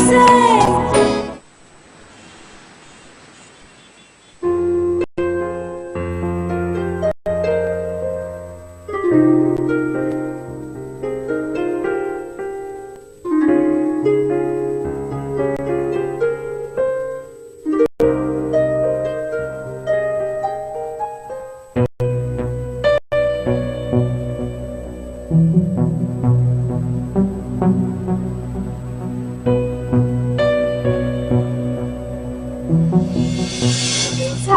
से।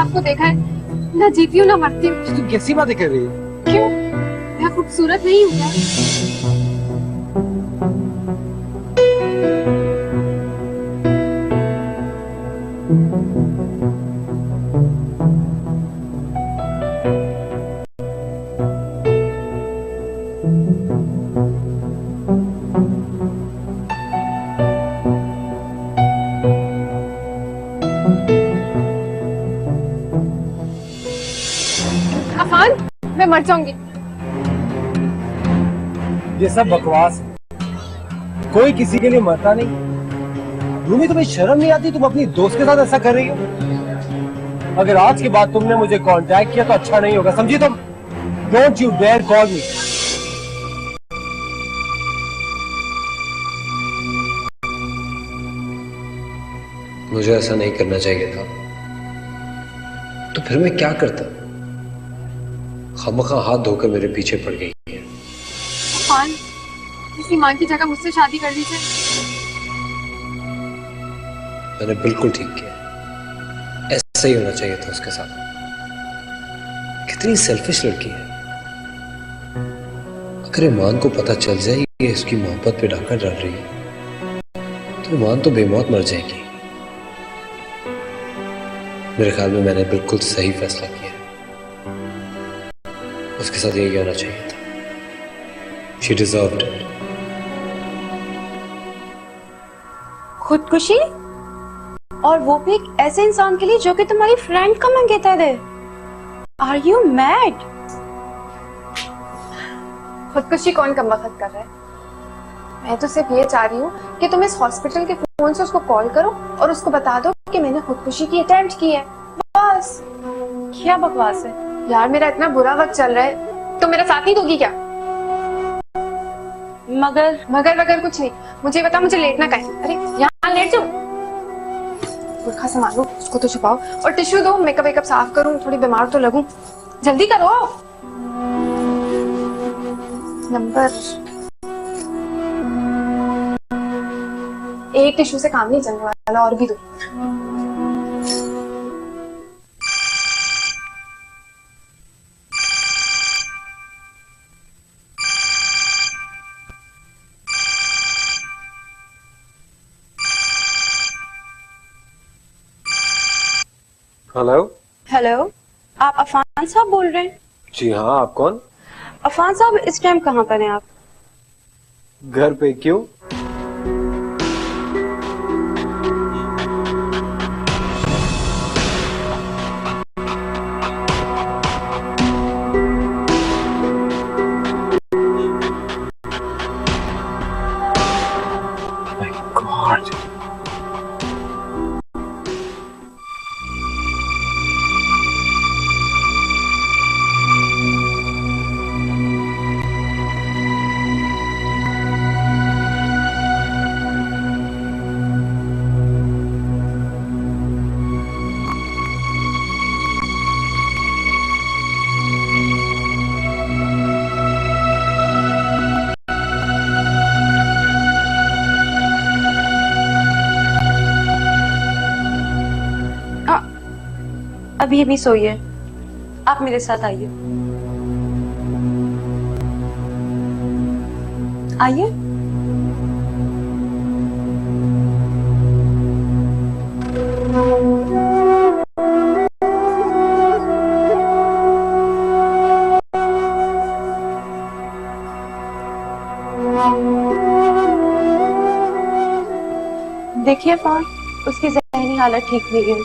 आपको देखा है ना, जीती हूँ ना मरती हूँ। तुम कैसी बातें कर रही हो? क्यों, मैं खूबसूरत नहीं हूँ क्या? अफान, मैं मर जाऊंगी। ये सब बकवास है। कोई किसी के लिए मरता नहीं। रूमी, तुम्हें शर्म नहीं आती? तुम अपनी दोस्त के साथ ऐसा कर रही हो। अगर आज के बाद तुमने मुझे कांटेक्ट किया तो अच्छा नहीं होगा, समझी तुम? Don't you dare call me. मुझे ऐसा नहीं करना चाहिए था, तो फिर मैं क्या करता? खामखा हाथ धोकर मेरे पीछे पड़ गई है। अफान, किसी माँ की जगह मुझसे शादी कर लीजिए। मैंने बिल्कुल ठीक किया, ऐसा ही होना चाहिए था उसके साथ। कितनी सेल्फिश लड़की है। अगर ईमान को पता चल जाए ये इसकी मोहब्बत पे डाका डाल रही है, तो ईमान तो बेमौत मर जाएगी। मेरे ख्याल में मैंने बिल्कुल सही फैसला किया। उसके साथ यही होना चाहिए था। She deserved it. खुदकुशी, और वो भी एक ऐसे इंसान के लिए जो कि तुम्हारी फ्रेंड का मंगेतर है। Are you mad? खुदकुशी कौन कमबख्त कर रहा है? मैं तो सिर्फ ये चाह रही हूँ कि तुम इस हॉस्पिटल के फोन से उसको कॉल करो और उसको बता दो कि मैंने खुदकुशी की अटेम्प्ट की है। बस। क्या बकवास है यार, मेरा इतना बुरा वक्त चल रहा है, तो मेरा साथ नहीं दोगी क्या? मगर वगर कुछ नहीं। मुझे बता, मुझे लेटना कहाँ है? अरे यहाँ लेट जाऊँ? बुरखा संभालो, उसको तो छुपाओ और टिश्यू दो, मेकअप वेकअप साफ करूँ, थोड़ी बीमार तो लगूं। जल्दी करो। नंबर एक टिश्यू से काम नहीं चलने वाला, और भी दो। हेलो। हेलो, आप अफान साहब बोल रहे हैं? जी हाँ, आप कौन? अफान साहब, इस टाइम कहाँ पर हैं आप? घर पे। क्यों? My God. अभी भी सोइए, आप मेरे साथ आइए। आइए। देखिए अफान, उसकी ज़हनी हालत ठीक नहीं है।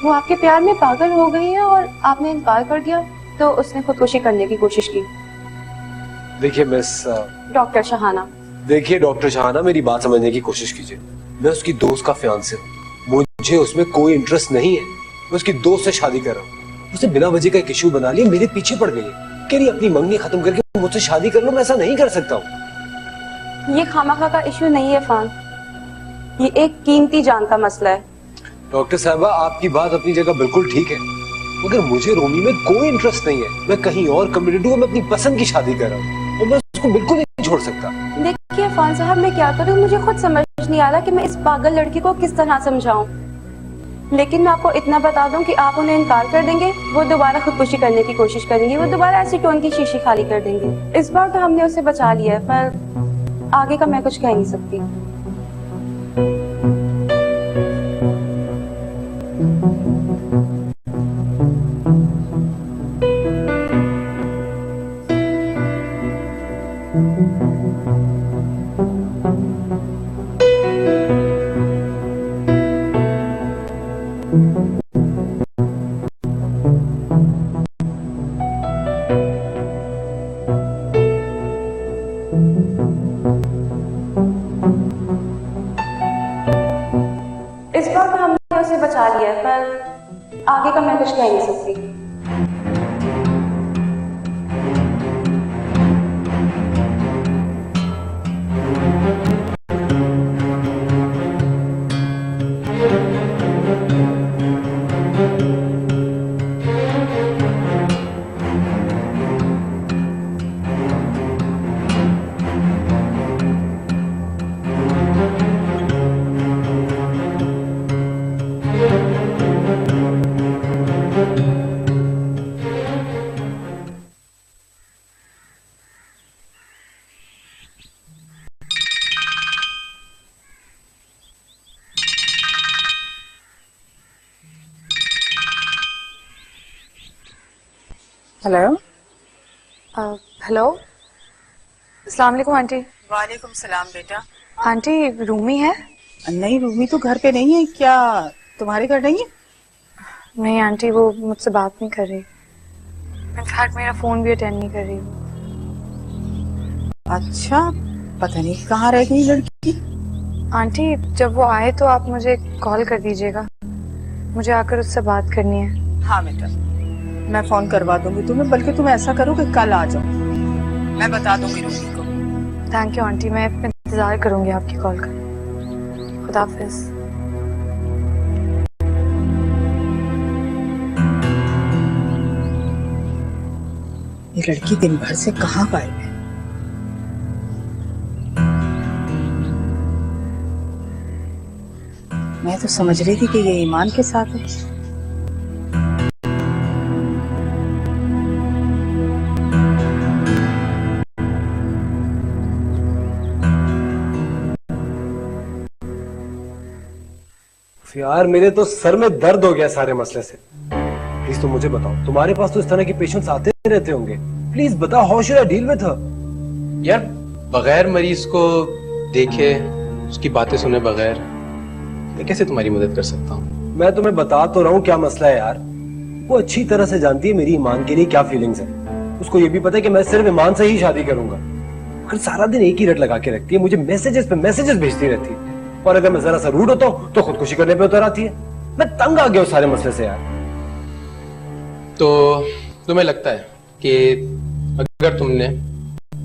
वो आपके प्यार में पागल हो गई है और आपने इनकार कर दिया तो उसने खुदकुशी करने की कोशिश की। देखिए मिस डॉक्टर शहाना। देखिए डॉक्टर शहाना, मेरी बात समझने की कोशिश कीजिए। मैं उसकी दोस्त का फियांसे हूँ, मुझे उसमें कोई इंटरेस्ट नहीं है। मैं उसकी दोस्त से शादी कर रहा हूँ। उसने बिना वजह का एक इशू बना लिया, मेरे पीछे पड़ गई है। कह रही अपनी मंगनी खत्म करके मुझसे शादी कर लो। मैं ऐसा नहीं कर सकता हूँ। ये खामखा का इशू नहीं है फान, ये एक कीमती जान का मसला है। डॉक्टर साहबा, आपकी बात अपनी जगह बिल्कुल ठीक है, मगर मुझे रोमी में कोई इंटरेस्ट नहीं है। मैं कहीं और कमिटेड हूँ, मैं अपनी पसंद की शादी कर रहा हूँ और मैं उसको बिल्कुल नहीं छोड़ सकता। देखिए फान साहब, मैं क्या करूँ, मुझे खुद समझ नहीं आ रहा कि मैं इस पागल लड़की को किस तरह समझाऊं। लेकिन मैं आपको इतना बता दूं कि आप उन्हें इनकार कर देंगे, वो दोबारा खुदकुशी करने की कोशिश करेंगी, वो दोबारा एसीटोन की शीशी खाली कर देंगे। इस बार तो हमने उसे बचा लिया है, पर आगे का मैं कुछ कह नहीं सकती। इस बार तो हमने उसे बचा लिया है, पर आगे का मैं कुछ कह नहीं सकती। हेलो हेलो, अस्सलाम वालेकुम आंटी। वालेकुम सलाम बेटा। आंटी रूमी है? नहीं, रूमी तो घर पे नहीं है। क्या तुम्हारे घर नहीं है? नहीं आंटी, वो मुझसे बात नहीं कर रही। इनफैक्ट मेरा फोन भी अटेंड नहीं कर रही वो। अच्छा, पता नहीं कहाँ रह गई लड़की। आंटी जब वो आए तो आप मुझे कॉल कर दीजिएगा, मुझे आकर उससे बात करनी है। हाँ बेटा, मैं फोन करवा दूंगी तुम्हें। बल्कि तुम ऐसा करो कि कल आ जाओ, मैं बता दूंगी रूमी को। थैंक यू आंटी, मैं इंतजार करूंगी आपकी कॉल का। खुदा हाफिज। ये लड़की दिन भर से कहाँ गायब है? मैं तो समझ रही थी कि ये ईमान के साथ है। यार मेरे तो सर में दर्द हो गया सारे मसले से। प्लीज तुम मुझे बताओ, तुम्हारे पास तो इस तरह के पेशेंट्स आते रहते होंगे, प्लीज बताओ how should I deal with her. यार बगैर मरीज को देखे, उसकी बातें सुने बगैर मैं कैसे तुम्हारी मदद कर सकता हूँ? मैं तुम्हें बता तो रहा हूँ क्या मसला है यार। वो अच्छी तरह से जानती है मेरी ईमान के लिए क्या फीलिंग्स है। उसको ये भी पता है कि मैं सिर्फ ईमान से ही शादी करूंगा। फिर सारा दिन एक ही रट लगा के रखती है, मुझे मैसेजेस पे मैसेजेस भेजती रहती है, और अगर मैं जरा सा रूड होता हूँ तो खुदकुशी करने पे उतर आती है। मैं तंग आ गया उस सारे मसले से यार। तो तुम्हें लगता है कि अगर तुमने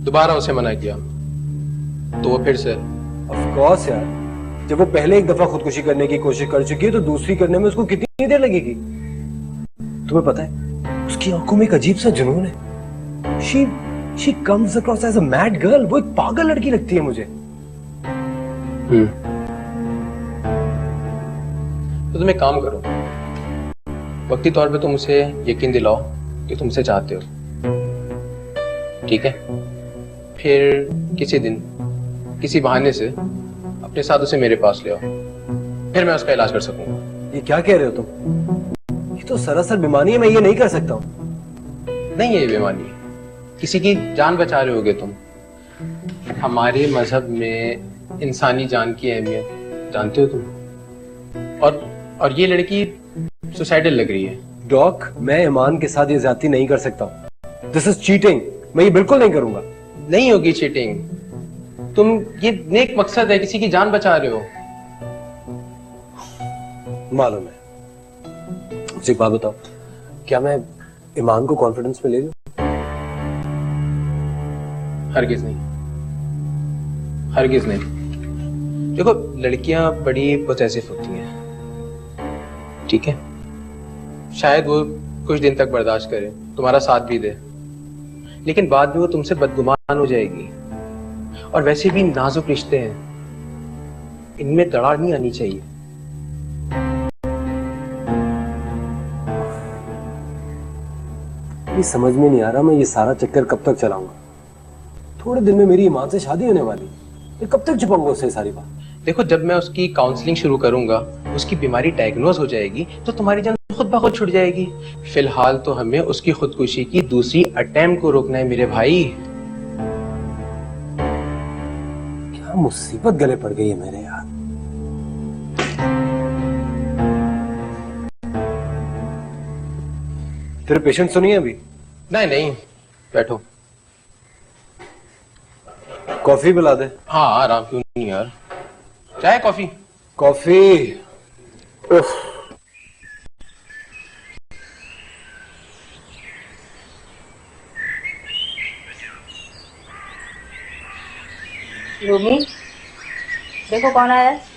दोबारा उसे मना किया तो वो फिर से? ऑफ कोर्स यार, जब वो पहले एक दफा खुदकुशी करने की कोशिश कर चुकी है तो दूसरी करने में उसको कितनी देर लगेगी? तुम्हें पता है उसकी आंखों में एक अजीब सा जुनून है। She comes across as a mad girl. वो एक पागल लड़की लगती है मुझे। तो तुम एक काम करो, वक्ती तौर पे तुम उसे यकीन दिलाओ कि तुमसे चाहते हो, ठीक है? फिर किसी दिन किसी बहाने से अपने साथ उसे मेरे पास ले आओ, फिर मैं उसका इलाज कर सकूंगा। ये क्या कह रहे हो तुम? ये तो सरासर बेईमानी है, मैं ये नहीं कर सकता हूँ। नहीं है ये बेईमानी, किसी की जान बचा रहे होगे तुम। हमारे मजहब में इंसानी जान की अहमियत जानते हो तुम। और ये लड़की सुसाइडल लग रही है। डॉक, मैं ईमान के साथ ये ज्यादती नहीं कर सकता हूँ। This is cheating. मैं ये बिल्कुल नहीं करूंगा। नहीं होगी चीटिंग। तुम, ये नेक मकसद है, किसी की जान बचा रहे हो। मालूम है। मुझे एक बात बताओ, क्या मैं ईमान को कॉन्फिडेंस में ले लूं? हरगिज नहीं, हरगिज नहीं। देखो, लड़कियां बड़ी पोसेसिव होती हैं, ठीक है? शायद वो कुछ दिन तक बर्दाश्त करे, तुम्हारा साथ भी दे, लेकिन बाद में वो तुमसे बदगुमान हो जाएगी। और वैसे भी नाजुक रिश्ते हैं, इनमें दरार नहीं आनी चाहिए। ये समझ में नहीं आ रहा मैं ये सारा चक्कर कब तक चलाऊंगा। थोड़े दिन में मेरी ईमान से शादी होने वाली, ये कब तक छुपाऊंगा उससे सारी बात? देखो, जब मैं उसकी काउंसलिंग शुरू करूंगा, उसकी बीमारी डायग्नोज हो जाएगी, तो तुम्हारी जान खुद ब खुद छूट जाएगी। फिलहाल तो हमें उसकी खुदकुशी की दूसरी अटेम्प्ट को रोकना है मेरे भाई। क्या मुसीबत गले पड़ गई है मेरे यार। तेरे पेशेंट सुनिए अभी? नहीं नहीं, बैठो। कॉफी पिला दे। हाँ, आराम क्यों नहीं यार, चाय कॉफी? कॉफी। उफ। रूमी, देखो कौन आया है।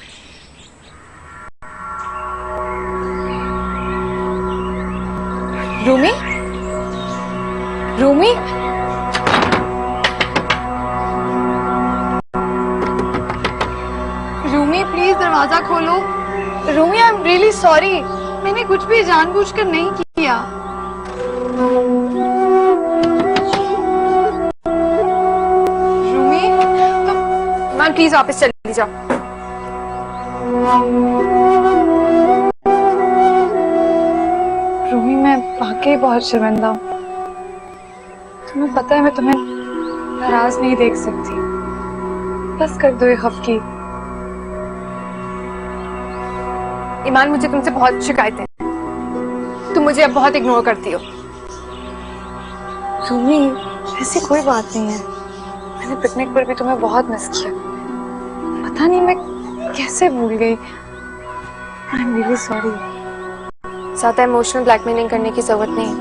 रूमी, रूमी, रूमी प्लीज दरवाजा खोलो। Rumi, I am really sorry, मैंने कुछ भी जानबूझकर नहीं किया। रूमी, मैम प्लीज वापस चली जाओ। रूमी, मैं वाकई बहुत शर्मिंदा हूँ। तुम्हें पता है मैं तुम्हें नाराज नहीं देख सकती। बस कर दो ये खफकी। ईमान, मुझे तुमसे बहुत शिकायतें हैं। तुम मुझे अब बहुत इग्नोर करती हो। रूमी, ऐसी कोई बात नहीं है। मैंने पिकनिक पर भी तुम्हें बहुत मिस किया। पता नहीं मैं कैसे भूल गई। I am really sorry. ज्यादा इमोशनल ब्लैकमेलिंग करने की जरूरत नहीं है।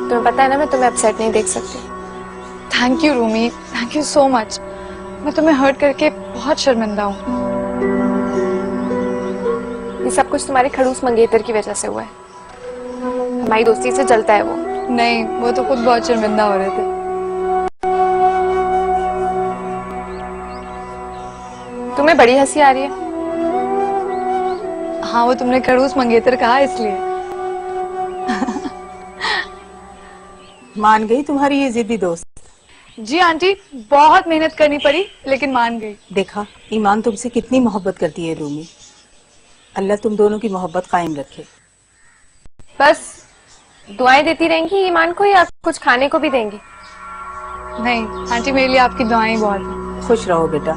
तुम्हें पता है ना मैं तुम्हें अपसेट नहीं देख सकती। Thank you Rumi, thank you so much. मैं तुम्हें हर्ट करके बहुत शर्मिंदा हूँ। ये सब कुछ तुम्हारे खड़ूस मंगेतर की वजह से हुआ है। हमारी दोस्ती से जलता है वो। नहीं, वो तो खुद बहुत शर्मिंदा हो रहे थे। तुम्हें बड़ी हंसी आ रही है। हाँ, वो तुमने खड़ूस मंगेतर कहा इसलिए। मान गई तुम्हारी ये जिद्दी दोस्त? जी आंटी, बहुत मेहनत करनी पड़ी लेकिन मान गई। देखा, ईमान तुमसे कितनी मोहब्बत करती है रूमी। अल्लाह तुम दोनों की मोहब्बत कायम रखे। बस दुआएं देती रहेंगी ईमान को, या कुछ खाने को भी देंगी? नहीं आंटी, मेरे लिए आपकी दुआएं बहुत हैं। खुश रहो बेटा।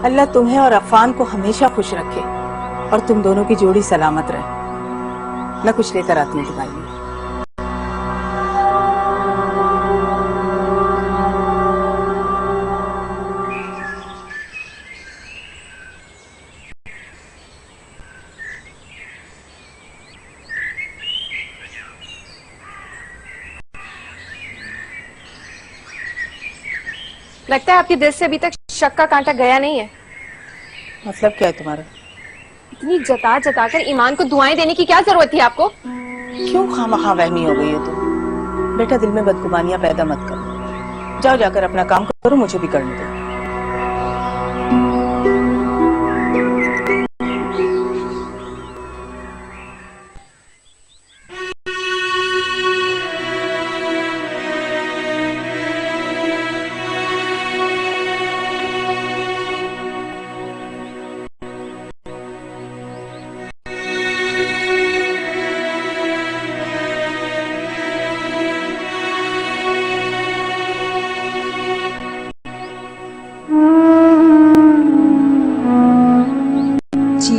अल्लाह तुम्हें और अफान को हमेशा खुश रखे और तुम दोनों की जोड़ी सलामत रहे। मैं कुछ लेकर आती हूँ तुम्हारे लिए। लगता है आपके दिल से अभी तक शक का कांटा गया नहीं है। मतलब क्या है तुम्हारा? इतनी जता जता कर ईमान को दुआएं देने की क्या जरूरत थी आपको? क्यों खामखा वहमी हो गई हो तुम? बेटा, दिल में बदगुमानियां पैदा मत करो। जाओ, जाकर अपना काम करो, मुझे भी करने दो।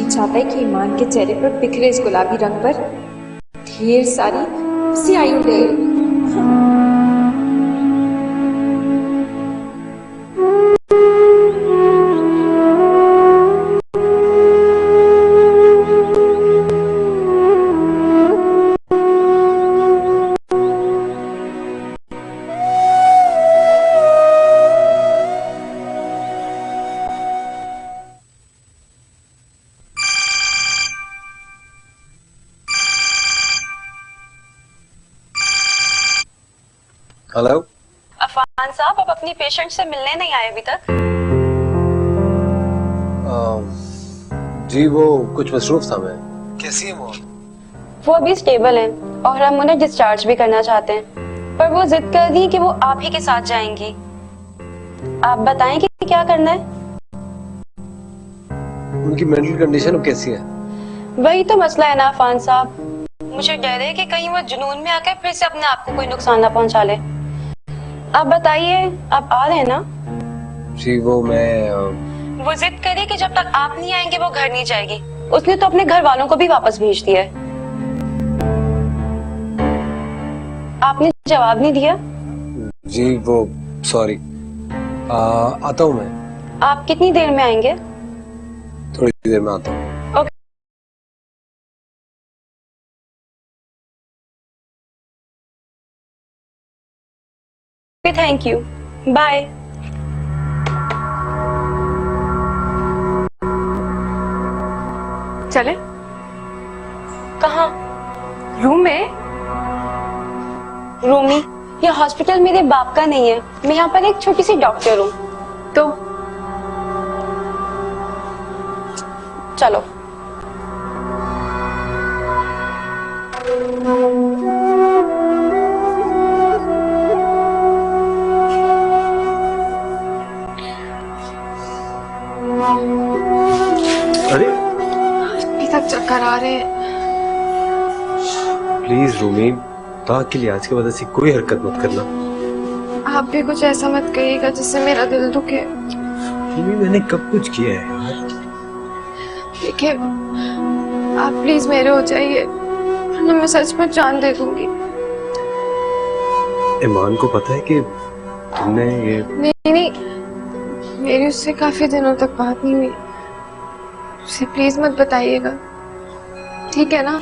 चाहता है कि ईमान के चेहरे पर बिखरे इस गुलाबी रंग पर ढेर सारी स्याही उड़े। हेलो। अफान साहब, आप अपनी पेशेंट से मिलने नहीं आए अभी तक? जी वो कुछ मसरूफ था मैं। कैसी है वो अभी स्टेबल हैं और हम उन्हें डिस्चार्ज भी करना चाहते हैं, पर वो जिद कर रही है कि वो आप ही के साथ जाएंगी। आप बताएं कि क्या करना है। उनकी मेंटल कंडीशन अब कैसी है? वही तो मसला है ना अफान साहब, मुझे डर है कि कहीं वो जुनून में आकर फिर से अपने आप को कोई नुकसान ना पहुंचा ले। आप बताइए, आप आ रहे हैं ना? जी वो जिद करे कि जब तक आप नहीं आएंगे वो घर नहीं जाएगी। उसने तो अपने घर वालों को भी वापस भेज दिया है। आपने जवाब नहीं दिया। जी वो सॉरी, आता हूँ मैं। आप कितनी देर में आएंगे? थोड़ी देर में आता हूँ। Thank you, bye. चले? कहाँ? रूम में? रूमी, ये हॉस्पिटल मेरे बाप का नहीं है। मैं यहाँ पर एक छोटी सी डॉक्टर हूँ। तो चलो। अरे अभी तक चक्कर आ रहे हैं। प्लीज रूमी, खुदा के लिए आज के बाद ऐसी कोई हरकत मत करना। आप भी कुछ ऐसा मत करिएगा जिससे मेरा दिल दुखे। रूमी मैंने कब कुछ किया है यार? देखिए, आप प्लीज मेरे हो जाइए, वरना मैं सच में जान दे दूंगी। ईमान को पता है कि तुमने ये? नहीं, मेरी उससे काफी दिनों तक बात नहीं हुई। उसे प्लीज मत बताइएगा, ठीक है ना?